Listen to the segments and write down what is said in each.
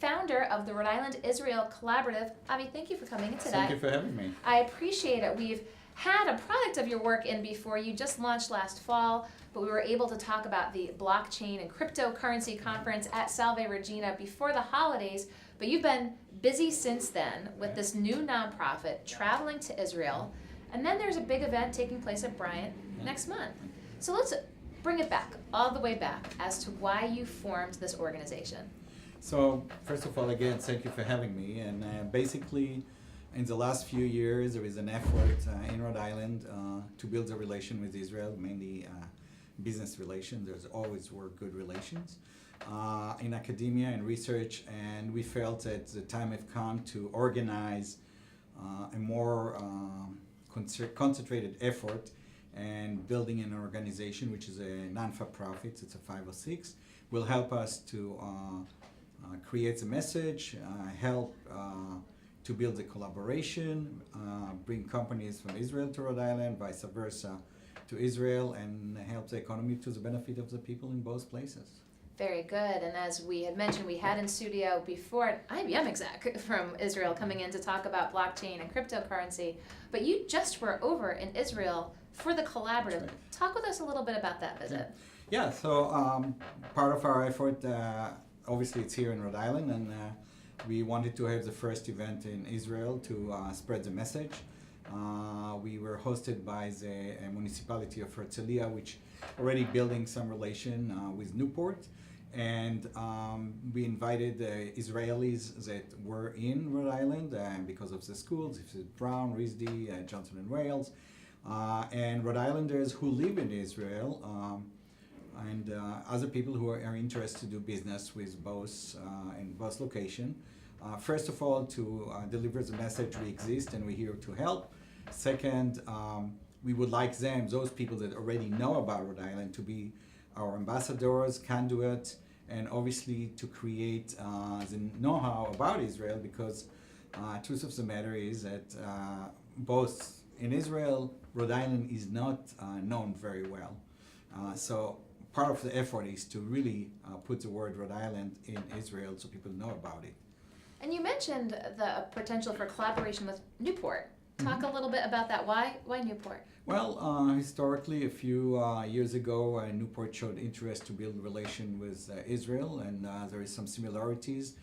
founder of the Rhode Island Israel Collaborative. Avi, thank you for coming in today. Thank you for having me. I appreciate it. We've had a product of your work in before. You just launched last fall, but we were able to talk about the blockchain and cryptocurrency conference at Salve Regina before the holidays. But you've been busy since then with this new nonprofit traveling to Israel. And then there's a big event taking place at Bryant next month. So let's bring it back, all the way back, as to why you formed this organization. So, first of all, again, thank you for having me. And basically, in the last few years, there is an effort in Rhode Island to build a relation with Israel, mainly business relations. There's always were good relations in academia and research, and we felt that the time had come to organize a more concentrated effort and building an organization, which is a non-for-profit, it's a 506, will help us to create a message, help to build a collaboration, bring companies from Israel to Rhode Island, vice versa to Israel, and help the economy to the benefit of the people in both places. Very good. And as we had mentioned, we had in studio before an IBM exec from Israel coming in to talk about blockchain and cryptocurrency. But you just were over in Israel for the collaborative. Right. Talk with us a little bit about that visit. Yeah, so part of our effort, obviously it's here in Rhode Island, and we wanted to have the first event in Israel to spread the message. We were hosted by the municipality of Herzliya, which already building some relation with Newport. And we invited the Israelis that were in Rhode Island because of the schools, it's Brown, RISD, Johnson and Wales, and Rhode Islanders who live in Israel, and other people who are interested to do business with both in both locations. First of all, to deliver the message we exist and we're here to help. Second, we would like them, those people that already know about Rhode Island, to be our ambassadors, conduits, and obviously to create the know-how about Israel, because truth of the matter is that both in Israel, Rhode Island is not known very well. So part of the effort is to really put the word Rhode Island in Israel so people know about it. And you mentioned the potential for collaboration with Newport. Talk a little bit about that. Why Newport? Well, historically, a few years ago, Newport showed interest to build a relation with Israel, and there is some similarities.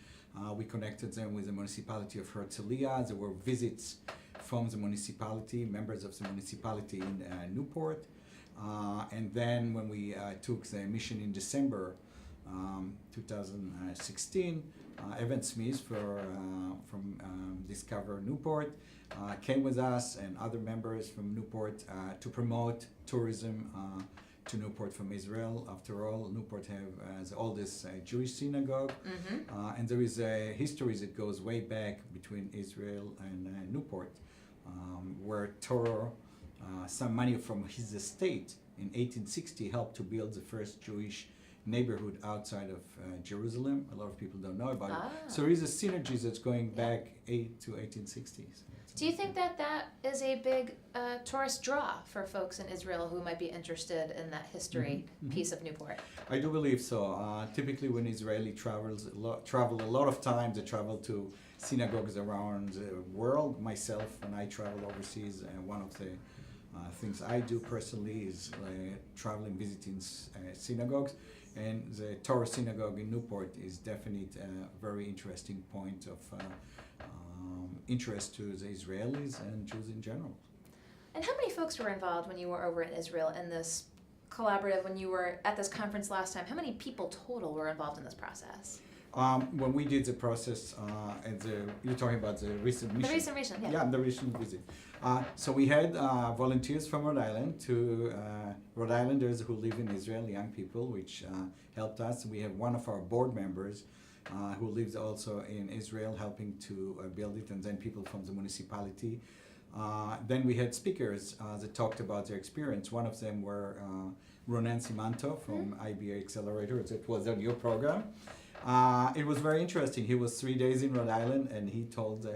We connected them with the municipality of Herzliya. There were visits from the municipality, members of the municipality in Newport. And then when we took the mission in December 2016, Evan Smith from Discover Newport came with us and other members from Newport to promote tourism to Newport from Israel. After all, Newport has the oldest Jewish synagogue, and there is a history that goes way back between Israel and Newport, where Torah, some money from his estate in 1860 helped to build the first Jewish neighborhood outside of Jerusalem. A lot of people don't know about it. So there is a synergy that's going back to 1860s. Do you think that is a big tourist draw for folks in Israel who might be interested in that history piece of Newport? I do believe so. Typically when Israeli travel a lot of times, they travel to synagogues around the world. Myself, when I travel overseas, one of the things I do personally is traveling, visiting synagogues. And the Torah synagogue in Newport is definitely a very interesting point of interest to the Israelis and Jews in general. And how many folks were involved when you were over in Israel in this collaborative, when you were at this conference last time? How many people total were involved in this process? When we did the process, you're talking about the recent mission? The recent mission, yeah. Yeah, the recent visit. So we had volunteers from Rhode Island to Rhode Islanders who live in Israel, young people, which helped us. We have one of our board members who lives also in Israel, helping to build it, and then people from the municipality. Then we had speakers that talked about their experience. One of them were Ronan Simanto from IBA Accelerator. That was on your program. It was very interesting. He was 3 days in Rhode Island, and he told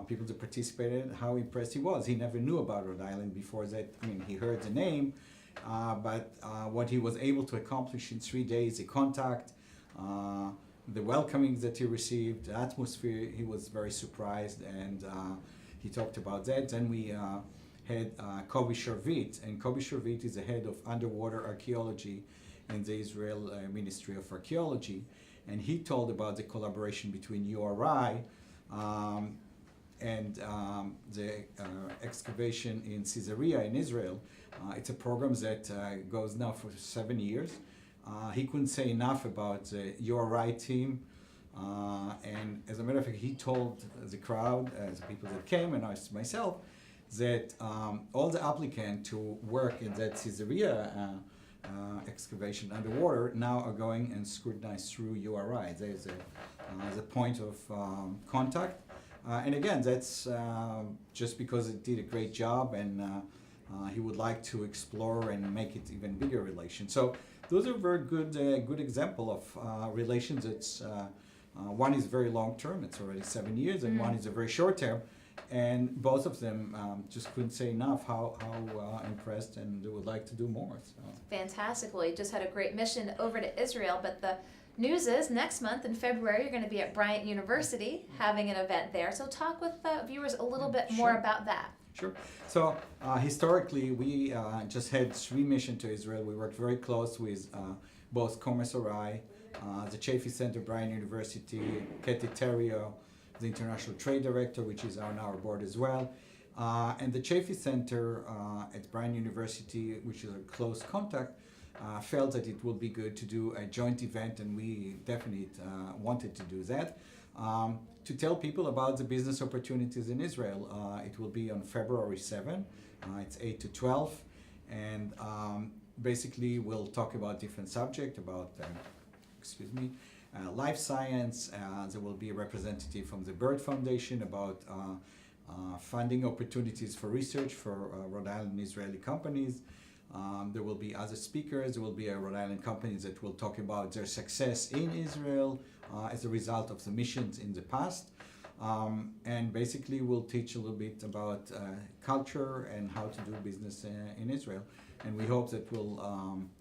people that participated how impressed he was. He never knew about Rhode Island before that. I mean, he heard the name, but what he was able to accomplish in 3 days, the contact, the welcoming that he received, the atmosphere, he was very surprised, and he talked about that. Then we had Kobi Sharvit, and Kobi Sharvit is the head of underwater archaeology in the Israel Ministry of Archaeology, and he told about the collaboration between URI and the excavation in Caesarea in Israel. It's a program that goes now for 7 years. He couldn't say enough about the URI team, and as a matter of fact, he told the crowd, the people that came, and myself, that all the applicants to work in that Caesarea excavation underwater now are going and scrutinized through URI. There's a point of contact. And again, that's just because it did a great job, and he would like to explore and make it even bigger relation. So those are very good example of relations. It's one is very long term; it's already 7 years, and one is a very short term. And both of them just couldn't say enough how impressed, and they would like to do more. So. Fantastic. Well, you just had a great mission over to Israel, but the news is next month in February you're going to be at Bryant University having an event there. So talk with the viewers a little bit more about that. Sure. So historically, we just had 3 missions to Israel. We worked very close with both Commerce RI, the Chaffee Center, Bryant University, Katie Terrio, the International Trade Director, which is on our board as well. And the Chaffee Center at Bryant University, which is a close contact, felt that it would be good to do a joint event, and we definitely wanted to do that. To tell people about the business opportunities in Israel. It will be on February 7. It's 8 to 12. And basically we'll talk about different subjects, about, life science. There will be a representative from the Bird Foundation about funding opportunities for research for Rhode Island Israeli companies. There will be other speakers. There will be a Rhode Island companies that will talk about their success in Israel as a result of the missions in the past. And basically we'll teach a little bit about culture and how to do business in Israel. And we hope that will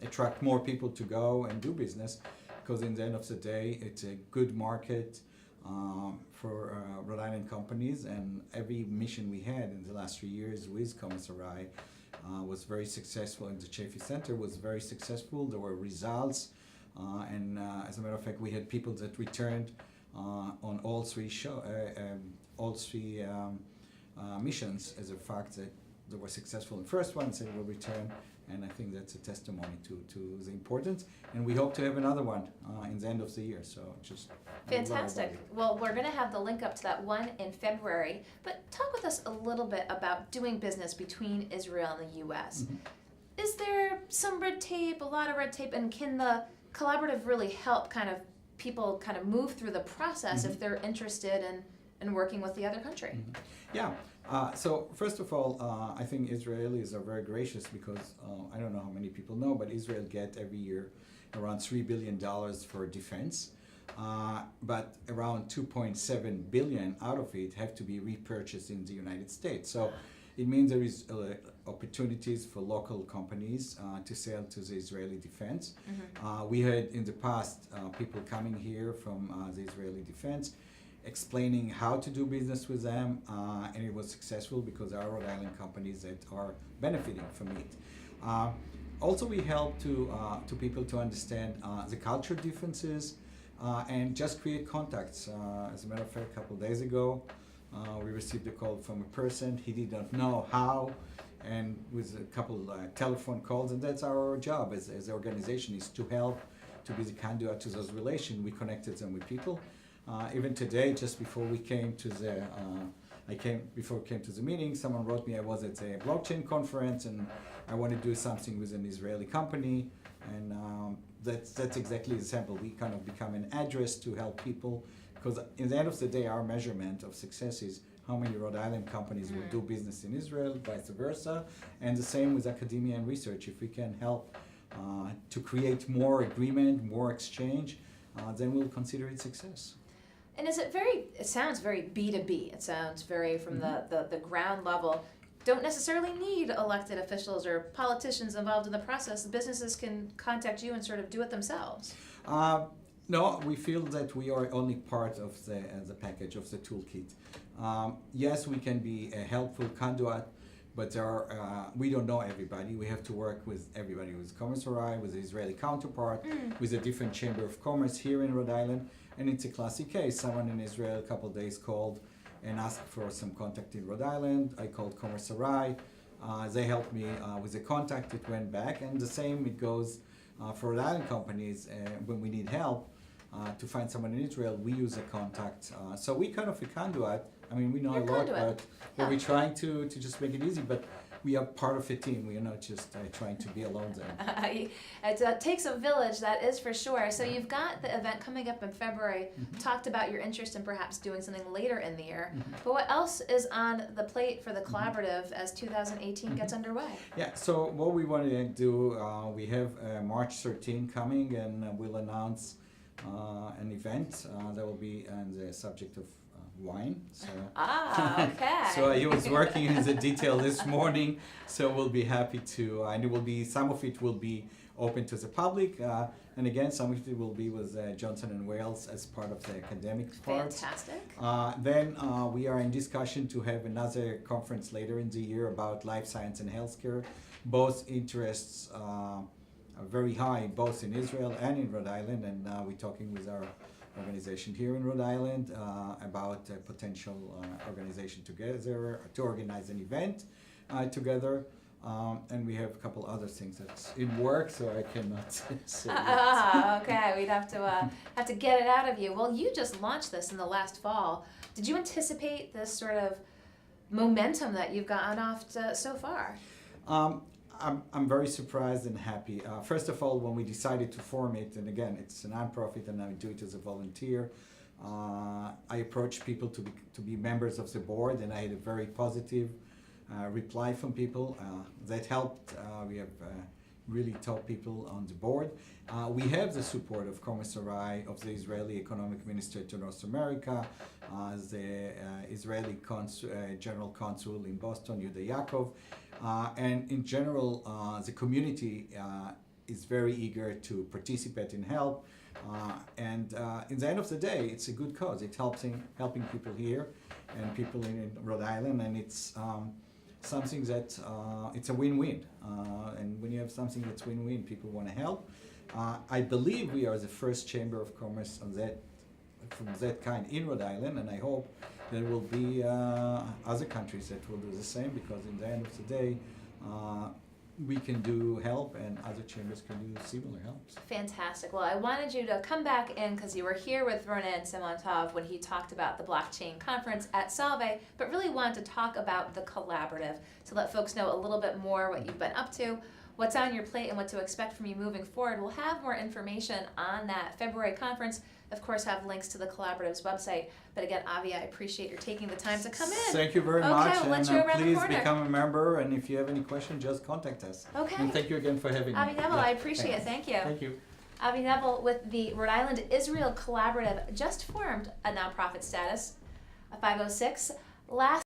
attract more people to go and do business, because in the end of the day, it's a good market for Rhode Island companies. And every mission we had in the last 3 years with Commissary was very successful, and the Chaffee Center was very successful. There were results, and as a matter of fact, we had people that returned on all three missions, as a fact that they were successful in the first one, so they will return. And I think that's a testimony to the importance. And we hope to have another one in the end of the year. So just fantastic. Well, we're going to have the link up to that one in February. But talk with us a little bit about doing business between Israel and the U.S. Mm-hmm. Is there some red tape, a lot of red tape, and can the collaborative really help people move through the process if they're interested in working with the other country? Mm-hmm. Yeah. So first of all, I think Israelis are very gracious, because I don't know how many people know, but Israel get every year around $3 billion for defense, but around 2.7 billion out of it have to be repurchased in the United States. So it means there is opportunities for local companies to sell to the Israeli defense. Mm-hmm. We had in the past people coming here from the Israeli defense, explaining how to do business with them, and it was successful because there are Rhode Island companies that are benefiting from it. Also, we help to people to understand the culture differences and just create contacts. As a matter of fact, a couple of days ago, we received a call from a person. He did not know how, and with a couple telephone calls, and that's our job as an organization, is to help to be the conduit to those relations. We connected them with people. Even today, just before we came to the meeting, someone wrote me. I was at a blockchain conference, and I want to do something with an Israeli company, and that's exactly the sample. We kind of become an address to help people, because in the end of the day, our measurement of success is how many Rhode Island companies will do business in Israel, vice versa, and the same with academia and research. If we can help to create more agreement, more exchange, then we'll consider it success. And it sounds very B2B. It sounds very from the ground level. Don't necessarily need elected officials or politicians involved in the process. Businesses can contact you and sort of do it themselves. No, we feel that we are only part of the package of the toolkit. Yes, we can be a helpful conduit, but we don't know everybody. We have to work with everybody, with Commerce RI, with the Israeli counterpart, with a different chamber of commerce here in Rhode Island. And it's a classic case. Someone in Israel a couple of days called and asked for some contact in Rhode Island. I called Commerce RI. They helped me with the contact. It went back. And the same it goes for Rhode Island companies. When we need help to find someone in Israel, we use a contact. So we kind of a conduit. I mean, we know You're a lot, conduit. but we're trying to just make it easy. But we are part of a team. We are not just trying to be alone there. It takes a village, that is for sure. So you've got the event coming up in February. Talked about your interest in perhaps doing something later in the year. But what else is on the plate for the collaborative as 2018 gets underway? Yeah, so what we want to do, we have March 13 coming, and we'll announce an event that will be on the subject of wine. So, okay. So he was working in the detail this morning. So we'll be happy to, and it will be, some of it will be open to the public, and again, some of it will be with Johnson and Wales as part of the academic part. Fantastic. Then we are in discussion to have another conference later in the year about life science and healthcare. Both interests are very high, both in Israel and in Rhode Island, and we're talking with our organization here in Rhode Island about a potential organization together to organize an event together. And we have a couple other things that's in work, so I cannot say Okay, we'd have to get it out of you. Well, you just launched this in the last fall. Did you anticipate this sort of momentum that you've gotten off so far? I'm very surprised and happy. First of all, when we decided to form it, and again, it's a nonprofit and I do it as a volunteer, I approached people to be members of the board, and I had a very positive reply from people that helped. We have really top people on the board. We have the support of Commerce RI, of the Israeli Economic Minister to North America, the Israeli General Consul in Boston, Yehuda Yaakov, and in general, the community is very eager to participate and help. And in the end of the day, it's a good cause. It's helping people here and people in Rhode Island, and it's something that it's a win-win. And when you have something that's win-win, people want to help. I believe we are the first chamber of commerce from that kind in Rhode Island, and I hope there will be other countries that will do the same, because in the end of the day, we can do help and other chambers can do similar helps. Fantastic. Well, I wanted you to come back in because you were here with Ronen Simontov when he talked about the blockchain conference at Salve, but really wanted to talk about the collaborative to let folks know a little bit more what you've been up to, what's on your plate, and what to expect from you moving forward. We'll have more information on that February conference. Of course, have links to the collaborative's website. But again, Avi, I appreciate your taking the time to come in. Thank you very much. Okay, we'll let and you around the please corner. become a member, and if you have any questions, just contact us. Okay. And thank you again for having Avi me. Nevel, I appreciate it. Thank you. Thank you. Avi Nevel with the Rhode Island Israel Collaborative, just formed a nonprofit status, a 506. Last